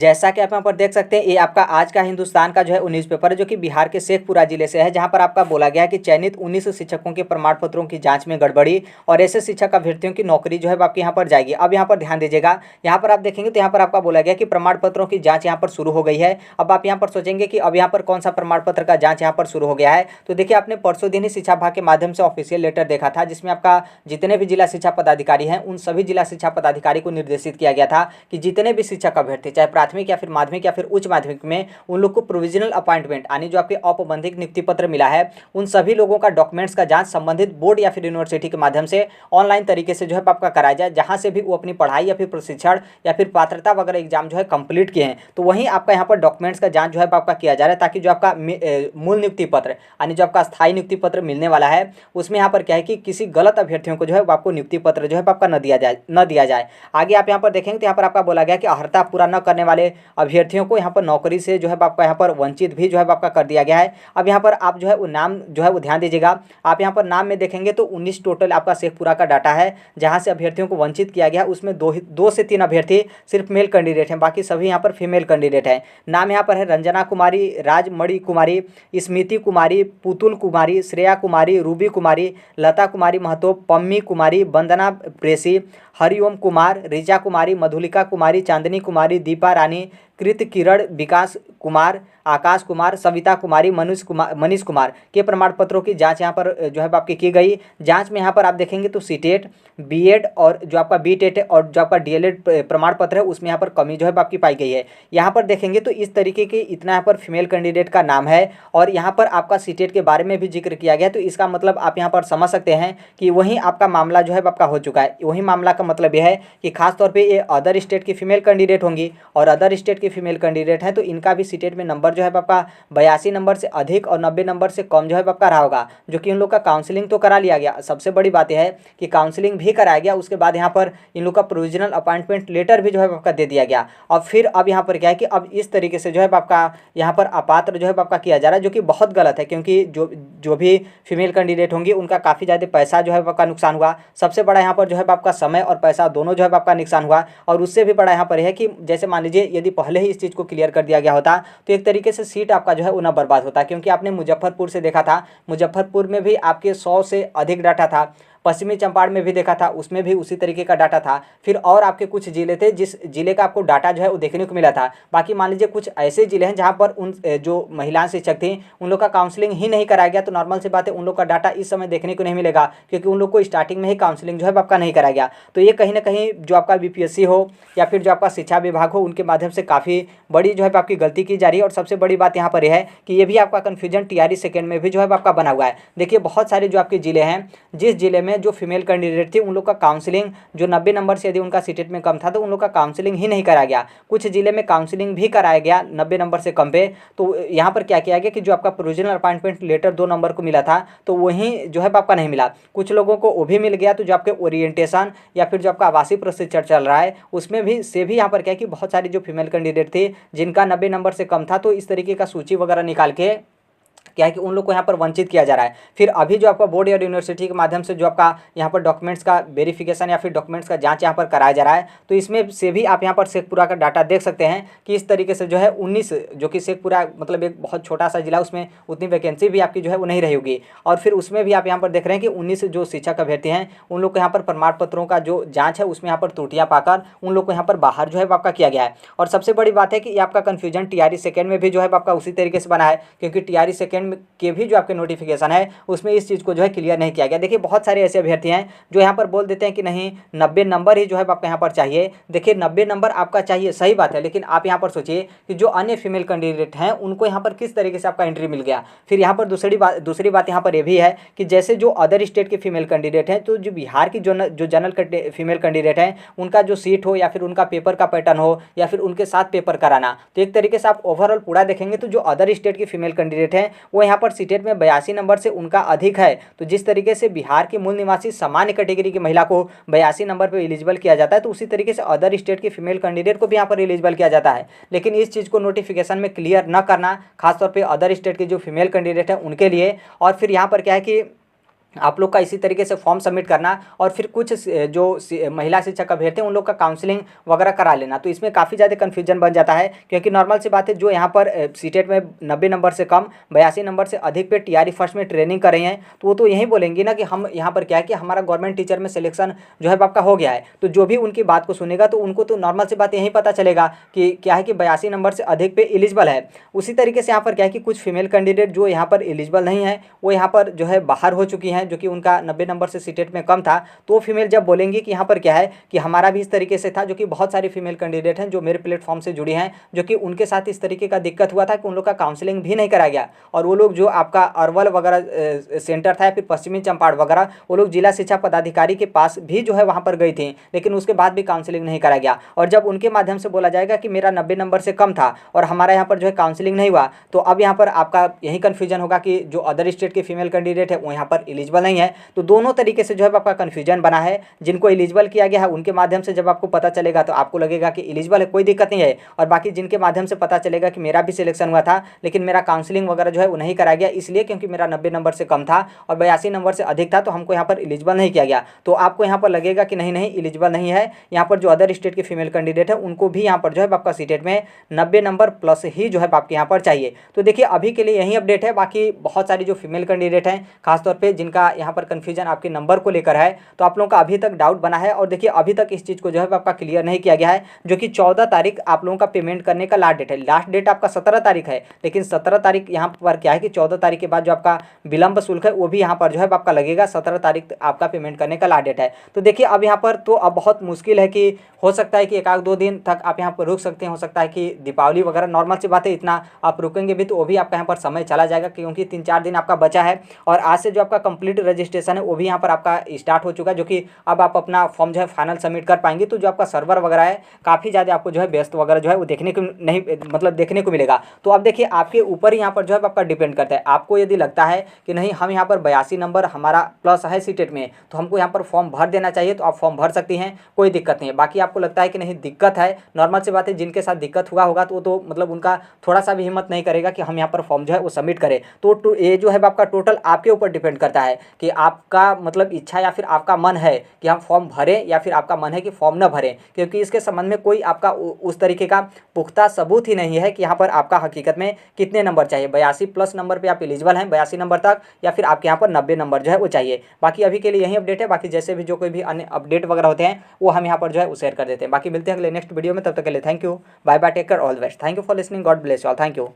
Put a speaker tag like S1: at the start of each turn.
S1: जैसा कि आप यहाँ पर देख सकते हैं, ये आपका आज का हिंदुस्तान का जो है वो न्यूज़पेपर है, जो कि बिहार के शेखपुरा जिले से है, जहाँ पर आपका बोला गया है कि चयनित 19 शिक्षकों के प्रमाण पत्रों की जांच में गड़बड़ी और ऐसे शिक्षक अभ्यर्थियों की नौकरी जो है वो आपके यहाँ पर जाएगी। अब यहाँ पर ध्यान दीजिएगा, यहाँ पर आप देखेंगे तो यहाँ पर आपका बोला गया कि प्रमाण पत्रों की जाँच यहाँ पर शुरू हो गई है। अब आप यहाँ पर सोचेंगे कि अब यहाँ पर कौन सा प्रमाण पत्र का जाँच यहाँ पर शुरू हो गया है, तो देखिए आपने परसों दिन ही शिक्षा विभाग के माध्यम से ऑफिशियल लेटर देखा था, जिसमें आपका जितने भी जिला शिक्षा पदाधिकारी हैं उन सभी जिला शिक्षा पदाधिकारी को निर्देशित किया गया था कि जितने भी शिक्षक अभ्यर्थी चाहे प्राथमिक या फिर माध्यमिक या फिर उच्च माध्यमिक में उन लोग को प्रोविजनल अपॉइंटमेंट यानी जो आपके औपबंधिक नियुक्ति पत्र मिला है, उन सभी लोगों का डॉक्यूमेंट्स का जांच संबंधित बोर्ड या फिर यूनिवर्सिटी के माध्यम से ऑनलाइन तरीके से जो है आपका कराया जाए, जहां से भी वो अपनी पढ़ाई या फिर प्रशिक्षण या फिर पात्रता वगैरह एग्जाम जो है कंप्लीट किए हैं, तो वहीं आपका यहाँ पर डॉक्यूमेंट्स का जांच जो है आपका किया जा रहा है, ताकि जो आपका मूल नियुक्ति पत्र यानी जो आपका स्थायी नियुक्ति पत्र मिलने वाला है उसमें यहाँ पर क्या है कि किसी गलत अभ्यर्थियों को जो है आपको नियुक्ति पत्र जो है आपका न दिया जाए। आगे आप यहाँ पर देखेंगे तो यहाँ पर आपका बोला गया कि अर्हता पूरा न करने वाले अभ्यर्थियों को यहाँ पर नौकरी से जो है आपका यहाँ पर वंचित भी जो है आपका कर दिया गया है। अब यहाँ पर आप जो है वो नाम जो है वो ध्यान दीजिएगा, आप यहाँ पर नाम में देखेंगे तो 19 टोटल आपका शेखपुरा का डाटा है, जहाँ से अभ्यर्थियों को वंचित किया गया, उसमें दो से तीन अभ्यर्थी सिर्फ मेल कैंडिडेट हैं, बाकी सभी यहाँ पर फीमेल कैंडिडेट हैं। नाम यहाँ पर है रंजना कुमारी, राजमणि कुमारी, स्मृति कुमारी, पुतुल कुमारी, श्रेया कुमारी, रूबी कुमारी, लता कुमारी महतो, पम्मी कुमारी, वंदना प्रेसी, हरिओम कुमार, रिचा कुमारी, मधुलिका कुमारी, चांदनी कुमारी, दीपा रानी, कृत किरण, विकास कुमार, आकाश कुमार, सविता कुमारी, मनीष कुमार के प्रमाण पत्रों की जांच यहाँ पर जो है आपकी की गई। जांच में यहाँ पर आप देखेंगे तो सीटेट, बीएड और जो आपका बीटेट और जो आपका डीएलएड प्रमाण पत्र है उसमें यहाँ पर कमी जो है आपकी पाई गई है। यहाँ पर देखेंगे तो इस तरीके के इतना यहाँ पर फीमेल कैंडिडेट का नाम है और यहाँ पर आपका सीटेट के बारे में भी जिक्र किया गया, तो इसका मतलब आप यहाँ पर समझ सकते हैं कि वहीं आपका मामला जो है आपका हो चुका है। वही मामला का मतलब यह है कि खासतौर पर ये अदर स्टेट की फीमेल कैंडिडेट होंगी और अदर स्टेट की फीमेल कैंडिडेट हैं, तो इनका भी सीटेट में नंबर जो है आपका 82 नंबर से अधिक और 90 नंबर से कम जो है आपका रहा होगा, जो कि उन लोग का काउंसलिंग तो करा लिया गया। सबसे बड़ी बात यह है कि काउंसलिंग भी कराया गया, उसके बाद यहाँ पर इन लोग का प्रोविजनल अपॉइंटमेंट लेटर भी जो है आपका दे दिया गया। और फिर अब यहाँ पर क्या है कि अब इस तरीके से जो है आपका यहाँ पर अपात्र जो है आपका किया जा रहा है, जो कि बहुत गलत है, क्योंकि जो भी फीमेल कैंडिडेट होंगी उनका काफ़ी ज़्यादा पैसा जो है आपका नुकसान हुआ। सबसे बड़ा यहाँ पर जो है आपका समय और पैसा दोनों जो है आपका नुकसान हुआ। और उससे भी बड़ा यहाँ पर है कि जैसे मान लीजिए यदि पहले ही इस चीज़ को क्लियर कर दिया गया होता तो एक तरीके से सीट आपका जो है वो ना बर्बाद होता, क्योंकि आपने मुजफ्फरपुर से देखा था, मुजफ्फरपुर में भी आपके 100 से अधिक डाटा था, पश्चिमी चंपारण में भी देखा था, उसमें भी उसी तरीके का डाटा था। फिर और आपके कुछ जिले थे जिस जिले का आपको डाटा जो है वो देखने को मिला था। बाकी मान लीजिए कुछ ऐसे जिले हैं जहां पर उन जो महिला शिक्षक थी उन लोग का काउंसलिंग ही नहीं कराया गया, तो नॉर्मल सी बात है उन लोग का डाटा इस समय देखने को नहीं मिलेगा, क्योंकि उन लोग को स्टार्टिंग में ही काउंसलिंग जो है आपका नहीं कराया गया। तो ये कहीं ना कहीं जो आपका बीपीएससी हो या फिर जो आपका शिक्षा विभाग हो उनके माध्यम से काफ़ी बड़ी जो है आपकी गलती की जा रही है। और सबसे बड़ी बात यहाँ पर यह है कि ये भी आपका कन्फ्यूजन टीआरई सेकेंड में भी जो है आपका बना हुआ है। देखिए बहुत सारे जो आपके जिले हैं, जिस जिले में जो फीमेल कैंडिडेट थी उन लोग का काउंसलिंग जो 90 नंबर से यदि उनका सीटेट में कम था तो उन लोग का काउंसलिंग ही नहीं कराया गया। कुछ जिले में काउंसलिंग भी कराया गया 90 नंबर से कम पे, तो यहाँ पर क्या किया गया कि जो आपका प्रोविजनल अपॉइंटमेंट लेटर 2 नंबर को मिला था तो वहीं जो है आपका नहीं मिला। कुछ लोगों को वो भी मिल गया, तो जो आपके ओरिएंटेशन या फिर जो आपका आवासीय प्रशिक्षण चल रहा है उसमें भी यहाँ पर क्या है कि बहुत सारी जो फीमेल कैंडिडेट थी जिनका 90 नंबर से कम था, तो इस तरीके का सूची वगैरह निकाल के क्या है कि उन लोग को यहाँ पर वंचित किया जा रहा है। फिर अभी जो आपका बोर्ड या यूनिवर्सिटी के माध्यम से जो आपका यहाँ पर डॉक्यूमेंट्स का वेरिफिकेशन या फिर डॉक्यूमेंट्स का जांच यहाँ पर कराया जा रहा है, तो इसमें से भी आप यहाँ पर शेखपुरा का डाटा देख सकते हैं कि इस तरीके से जो है 19, जो कि शेखपुरा मतलब एक बहुत छोटा सा जिला, उसमें उतनी वैकेंसी भी आपकी जो है वो नहीं रही होगी। और फिर उसमें भी आप यहाँ पर देख रहे हैं कि 19 जो शिक्षक अभ्यर्थी हैं उन लोग को यहाँ पर प्रमाण पत्रों का जो जाँच है उसमें यहाँ पर त्रुटियाँ पाकर उन लोग को यहाँ पर बाहर जो है आपका किया गया है। और सबसे बड़ी बात है कि ये आपका कन्फ्यूजन टीआरई सेकेंड में भी जो है आपका उसी तरीके से बना है, क्योंकि टीआरई सेकेंड के भी जो आपके नोटिफिकेशन है उसमें इस चीज़ को जो है क्लियर नहीं किया गया। देखिए बहुत सारे ऐसे अभ्यर्थी हैं जो यहाँ पर बोल देते हैं कि नहीं 90 नंबर ही जो है आपका यहाँ पर चाहिए। देखिए 90 नंबर आपका चाहिए, सही बात है, लेकिन आप यहाँ पर सोचिए कि जो अन्य फीमेल कैंडिडेट हैं उनको यहाँ पर किस तरीके से आपका एंट्री मिल गया। फिर यहाँ पर दूसरी बात यहाँ पर ये भी है कि जैसे जो अदर स्टेट के फीमेल कैंडिडेट हैं, तो जो बिहार की जो जनरल फीमेल कैंडिडेट हैं उनका जो सीट हो या फिर उनका पेपर का पैटर्न हो या फिर उनके साथ पेपर कराना, तो एक तरीके से आप ओवरऑल पूरा देखेंगे तो जो अदर स्टेट की फीमेल कैंडिडेट हैं वो यहाँ पर सीटेट में 82 नंबर से उनका अधिक है। तो जिस तरीके से बिहार के मूल निवासी सामान्य कैटेगरी की महिला को 82 नंबर पर एलिजिबल किया जाता है, तो उसी तरीके से अदर स्टेट की फीमेल कैंडिडेट को भी यहाँ पर एलिजिबल किया जाता है। लेकिन इस चीज़ को नोटिफिकेशन में क्लियर न करना, खासतौर पर अदर स्टेट के जो फीमेल कैंडिडेट हैं उनके लिए। और फिर यहाँ पर क्या है कि आप लोग का इसी तरीके से फॉर्म सबमिट करना और फिर कुछ जो महिला शिक्षक अभ्यर्थी हैं उन लोग का काउंसलिंग वगैरह करा लेना। तो इसमें काफ़ी ज़्यादा कन्फ्यूजन बन जाता है, क्योंकि नॉर्मल सी बात है, जो यहाँ पर सीटेट में 90 नंबर से कम 82 नंबर से अधिक पे टीआरई फर्स्ट में ट्रेनिंग कर रही हैं, तो वो तो यही बोलेंगी ना कि हम यहाँ पर क्या है कि हमारा गवर्नमेंट टीचर में सिलेक्शन जो है आपका हो गया है। तो जो भी उनकी बात को सुनेगा तो उनको तो नॉर्मल सी बात यही पता चलेगा कि क्या है कि 82 नंबर से अधिक पे एलिजिबल है। उसी तरीके से यहाँ पर क्या है कि कुछ फीमेल कैंडिडेट जो यहाँ पर एलिजिबल नहीं है, वो यहाँ पर जो है बाहर हो चुकी हैं, जो कि उनका 90 नंबर से सीटेट में कम था। तो फीमेल जब बोलेंगी कि यहाँ पर क्या है कि हमारा भी इस तरीके से था, जो कि बहुत सारी फीमेल कैंडिडेट हैं जो मेरे प्लेटफॉर्म से जुड़ी हैं, जो कि उनके साथ इस तरीके का दिक्कत हुआ था कि उन लोग का काउंसलिंग भी नहीं कराया गया, और वो लोग जो आपका अरवल वगैरह सेंटर था या फिर पश्चिमी चंपारण वगैरह, वो लोग जिला शिक्षा पदाधिकारी के पास भी जो है वहाँ पर गई थी, लेकिन उसके बाद भी काउंसलिंग नहीं कराया गया। और जब उनके माध्यम से बोला जाएगा कि मेरा 90 नंबर से कम था और हमारा यहाँ पर जो है काउंसलिंग नहीं हुआ, तो अब यहाँ पर आपका यही कन्फ्यूजन होगा कि जो अदर स्टेट के फीमेल कैंडिडेट है वो यहाँ पर एलिजिबल नहीं है। तो दोनों तरीके से जो है आपका कन्फ्यूजन बना है। जिनको एलिजिबल किया गया है उनके माध्यम से जब आपको पता चलेगा तो आपको लगेगा कि एलिजिबल है, कोई दिक्कत नहीं है, और बाकी जिनके माध्यम से पता चलेगा कि मेरा भी सिलेक्शन हुआ था लेकिन मेरा काउंसलिंग वगैरह जो है वो नहीं कराया गया, इसलिए क्योंकि मेरा 90 नंबर से कम था और 82 नंबर से अधिक था, तो हमको यहाँ पर एलिजिबल नहीं किया गया। तो आपको यहाँ पर लगेगा कि नहीं नहीं एलिजिबल नहीं है, यहाँ पर जो अदर स्टेट के फीमेल कैंडिडेट है उनको भी यहाँ पर जो है आपका सीटेट में 90 नंबर प्लस ही जो है आपके यहाँ पर चाहिए। तो देखिए अभी के लिए यही अपडेट है। बाकी बहुत सारी जो फीमेल कैंडिडेट हैं खासतौर पर जिनका यहाँ पर कन्फ्यूजन आपके नंबर को लेकर है, तो आप लोगों का अभी तक डाउट बना है, और देखिए अभी तक इस चीज़ को जो है आपका क्लियर नहीं किया गया है, जो कि 14 तारीख आप लोगों का पेमेंट करने का लास्ट डेट है। लास्ट डेट आपका 17 तारीख है, लेकिन 17 तारीख यहाँ पर क्या है कि 14 तारीख के बाद जो आपका विलंब शुल्क है वो भी यहाँ पर जो है आपका लगेगा। 17 तारीख आपका पेमेंट करने का लास्ट डेट है। तो देखिए अब यहाँ पर तो अब बहुत मुश्किल है कि हो सकता है कि एक आध 2 दिन तक आप यहाँ पर रुक सकते हैं, हो सकता है कि दीपावली वगैरह, नॉर्मल सी बात है, इतना आप रुकेंगे भी तो वो भी आपका यहाँ पर समय चला जाएगा, क्योंकि 3-4 दिन आपका बचा है। और आज से जो आपका कंप्लीट रजिस्ट्रेशन है वो भी यहाँ पर आपका स्टार्ट हो चुका है, जो कि अब आप अपना फॉर्म जो है फाइनल सबमिट कर पाएंगे। तो जो आपका सर्वर वगैरह है काफ़ी ज़्यादा आपको जो है व्यस्त वगैरह जो है वो देखने को नहीं, मतलब देखने को मिलेगा। तो अब देखिए आपके ऊपर ही यहाँ पर जो है आपका डिपेंड करता है। आपको यदि लगता है कि नहीं हम यहाँ पर 82 नंबर हमारा प्लस है सीटेट में, तो हमको यहाँ पर फॉर्म भर देना चाहिए, तो आप फॉर्म भर सकती हैं, कोई दिक्कत नहीं है। बाकी आपको लगता है कि नहीं दिक्कत है, नॉर्मल सी बात है, जिनके साथ दिक्कत हुआ होगा तो वो तो मतलब उनका थोड़ा सा भी हिम्मत नहीं करेगा कि हम यहाँ पर फॉर्म जो है वो सबमिट करें। तो ये जो है आपका टोटल आपके ऊपर डिपेंड करता है कि आपका मतलब इच्छा या फिर आपका मन है कि हम फॉर्म भरें या फिर आपका मन है कि फॉर्म न भरें, क्योंकि इसके संबंध में कोई आपका उस तरीके का पुख्ता सबूत ही नहीं है कि यहाँ पर आपका हकीकत में कितने नंबर चाहिए। 82 प्लस नंबर पे आप एलिजिबल हैं 82 नंबर तक, या फिर आपके यहाँ पर 90 नंबर जो है वो चाहिए। बाकी अभी के लिए यही अपडेट है। बाकी जैसे भी जो कोई भी अन्य अपडेट वगैरह होते हैं वो हम यहाँ पर जो है वो शेयर कर देते हैं। बाकी मिलते हैं अगले नेक्स्ट वीडियो में, तब तक के लिए thank you, bye bye, take care, all the best, thank you for listening, God bless you all, thank you.